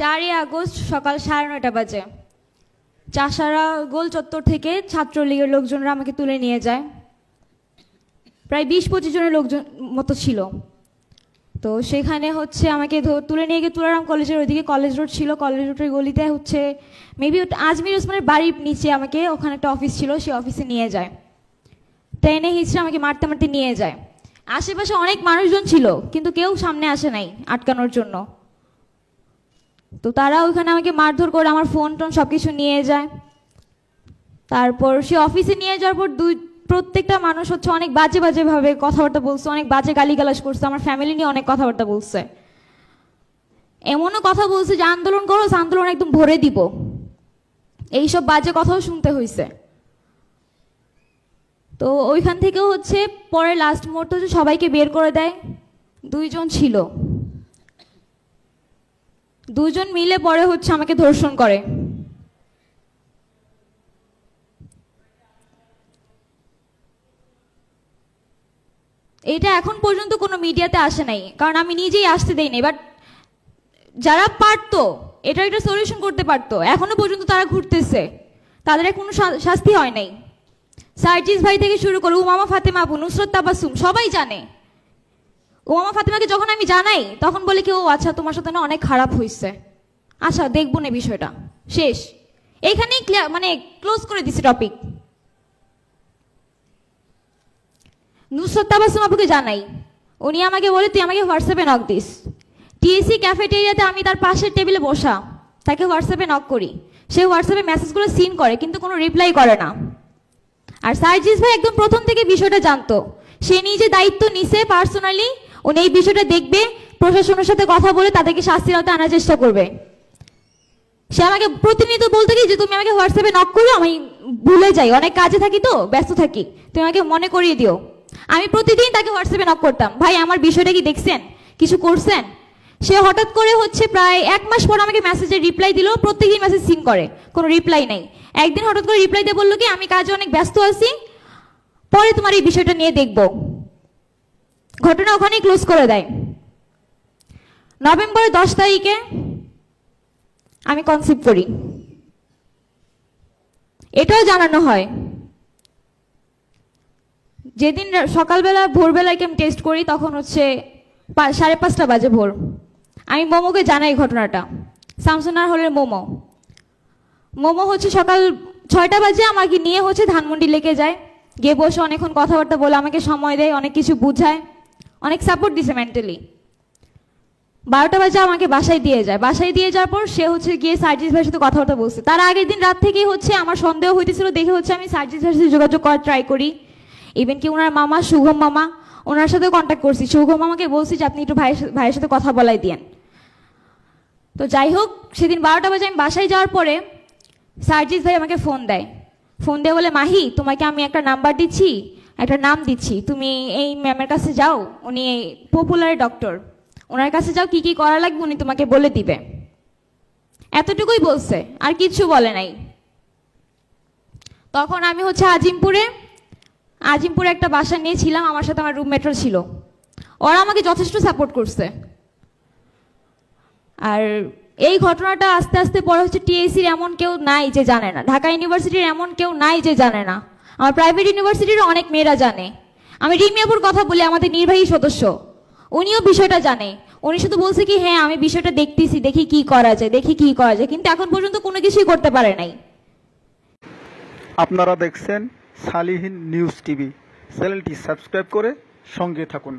4 August সকাল 9:30 বাজে চাষারা গোল চত্বর থেকে ছাত্রলীগের লোকজনরা আমাকে তুলে নিয়ে যায়। প্রায় 20-25 জনের লোকজন মতো ছিল। তো সেখানে হচ্ছে আমাকে তুলে নিয়ে গিয়ে তুলারাম কলেজের ওইদিকে কলেজ রোড ছিল, কলেজ রোডের গলিতে হচ্ছে মেবি আজমির ওসমানের বাড়ির নিচে আমাকে ওখানে একটা অফিস ছিল, সেই অফিসে নিয়ে যায়। ট্রেনে হিসেবে আমাকে মারতে মারতে নিয়ে যায়। আশেপাশে অনেক মানুষজন ছিল কিন্তু কেউ সামনে আসে নাই আটকানোর জন্য। তো তারা ওইখানে আমাকে মারধর করে আমার ফোন টোন সব কিছু নিয়ে যায়। তারপর সে অফিসে নিয়ে যাওয়ার পর প্রত্যেকটা মানুষ হচ্ছে অনেক বাজে বাজে ভাবে কথাবার্তা বলছে, অনেক বাজে গালিগালাজ করছে, আমার ফ্যামিলি নিয়ে অনেক কথাবার্তা বলছে। এমনও কথা বলছে যে আন্দোলন করো, আন্দোলন একদম ভরে দিব, এইসব বাজে কথাও শুনতে হয়েছে। তো ওইখান থেকেও হচ্ছে পরে লাস্ট মুহূর্তে হচ্ছে সবাইকে বের করে দেয়। 2 জন ছিল, 2 জন মিলে পরে হচ্ছে আমাকে ধর্ষণ করে। এটা এখন পর্যন্ত কোনো মিডিয়াতে আসে নাই, কারণ আমি নিজেই আসতে দেই নাই। বাট যারা পারতো এটা একটা সলিউশন করতে পারতো, এখনো পর্যন্ত তারা ঘুরতেছে, তাদের কোনো শাস্তি হয় নাই। সার্জিস ভাই থেকে শুরু করে উমামা ফাতেমা আপু, নুসরত তাবাসসুম সবাই জানে। উমামা ফাতেমাকে যখন আমি জানাই তখন বলে কি ও আচ্ছা তোমার সাথে না অনেক খারাপ হয়েছে, আচ্ছা দেখবো না বিষয়টা, শেষ। এইখানেই মানে ক্লোজ করে দিছি টপিক। নুসরত তাবাসসুম আপুকে জানাই, উনি আমাকে বলে তুই আমাকে হোয়াটসঅ্যাপে নক দিস। টিএসসি ক্যাফেটেরিয়াতে আমি তার পাশের টেবিলে বসা, তাকে হোয়াটসঅ্যাপে নক করি, সে হোয়াটসঅ্যাপে মেসেজগুলো সিন করে কিন্তু কোনো রিপ্লাই করে না। আর সার্জিস ভাই একদম প্রথম থেকে বিষয়টা জানতো, সে নিজে দায়িত্ব নিছে পার্সোনালি, উনি এই বিষয়টা দেখবে, প্রশাসনের সাথে কথা বলে তাদেরকে শাস্তির আওতায় আনার চেষ্টা করবে। সে আমাকে প্রতিনিয়ত বলতে কি যে তুমি আমাকে হোয়াটসঅ্যাপে নক করো, আমি ভুলে যাই, অনেক কাজে থাকি তো, ব্যস্ত থাকি, তুমি আমাকে মনে করিয়ে দিও। আমি প্রতিদিন তাকে হোয়াটসঅ্যাপে নক করতাম, ভাই আমার বিষয়টা কি দেখছেন, কিছু করছেন। সে হঠাৎ করে হচ্ছে প্রায় 1 মাস পর আমাকে মেসেজের রিপ্লাই দিল, প্রত্যেকদিন মেসেজ সিন করে, কোনো রিপ্লাই নাই। একদিন হঠাৎ করে রিপ্লাই দিয়ে বললো কি আমি কাজে অনেক ব্যস্ত আছি, পরে তোমার এই বিষয়টা নিয়ে দেখব। ঘটনা ওখানেই ক্লোজ করে দেয়। নভেম্বরের 10 তারিখে আমি কনসিভ করি, এটাও জানানো হয়। যেদিন সকালবেলা ভোরবেলায় আমি টেস্ট করি তখন হচ্ছে 5:30 বাজে ভোর। আমি মোমোকে জানাই ঘটনাটা, শামসুনার হলের মোমো হচ্ছে সকাল 6টা বাজে আমাকে নিয়ে হচ্ছে ধানমন্ডি লেকে যায়, গিয়ে বসে অনেকক্ষণ কথাবার্তা বলে আমাকে সময় দেয়, অনেক কিছু বুঝায়, অনেক সাপোর্ট দিছে মেন্টালি। 12টা বাজে আমাকে বাসায় দিয়ে যায়। বাসায় দিয়ে যাওয়ার পর সে হচ্ছে গিয়ে সার্জিস ভাইয়ের সাথে কথাবার্তা বলছে। তার আগের দিন রাত থেকেই হচ্ছে আমার সন্দেহ হইতেছিল, দেখে হচ্ছে আমি সার্জিস ভাইয়ের সাথে যোগাযোগ করার ট্রাই করি। ইভেন কি ওনার মামা শুভম মামা, ওনার সাথেও কন্ট্যাক্ট করছি। শুভম মামাকে বলছি যে আপনি একটু ভাইয়ের সাথে কথা বলাই দিয়েন। তো যাই হোক, সেদিন 12টা বাজে আমি বাসায় যাওয়ার পরে সার্জিস ভাই আমাকে ফোন দেয়। ফোন দিয়ে বলে মাহি তোমাকে আমি একটা নাম্বার দিচ্ছি, একটা নাম দিচ্ছি, তুমি এই ম্যামের কাছে যাও, উনি পপুলার ডক্টর, ওনার কাছে যাও, কি কি করা লাগবে উনি তোমাকে বলে দিবে। এতটুকুই বলছে, আর কিচ্ছু বলে নাই। তখন আমি হচ্ছে আজিমপুরে একটা বাসা নিয়েছিলাম, আমার সাথে আমার রুমমেটও ছিল, ওরা আমাকে যথেষ্ট সাপোর্ট করছে। আর এই ঘটনাটা আস্তে আস্তে পরে হচ্ছে টিএসসির এমন কেউ নাই যে জানে না, ঢাকা ইউনিভার্সিটির এমন কেউ নাই যে জানে না, আমার প্রাইভেট ইউনিভার্সিটির অনেক মেয়েরা জানে। আমি রিমিয়াপুর কথা বলি, আমাদের নির্বাহী সদস্য, উনিও বিষয়টা জানে। উনি শুধু বলছে কি হ্যাঁ আমি বিষয়টা দেখতেছি, দেখি কি করা যায়, কিন্তু এখন পর্যন্ত কোনো কিছুই করতে পারে নাই। আপনারা দেখছেন সালিহিন নিউজ টিভি, চ্যানেলটি সাবস্ক্রাইব করে সঙ্গে থাকুন।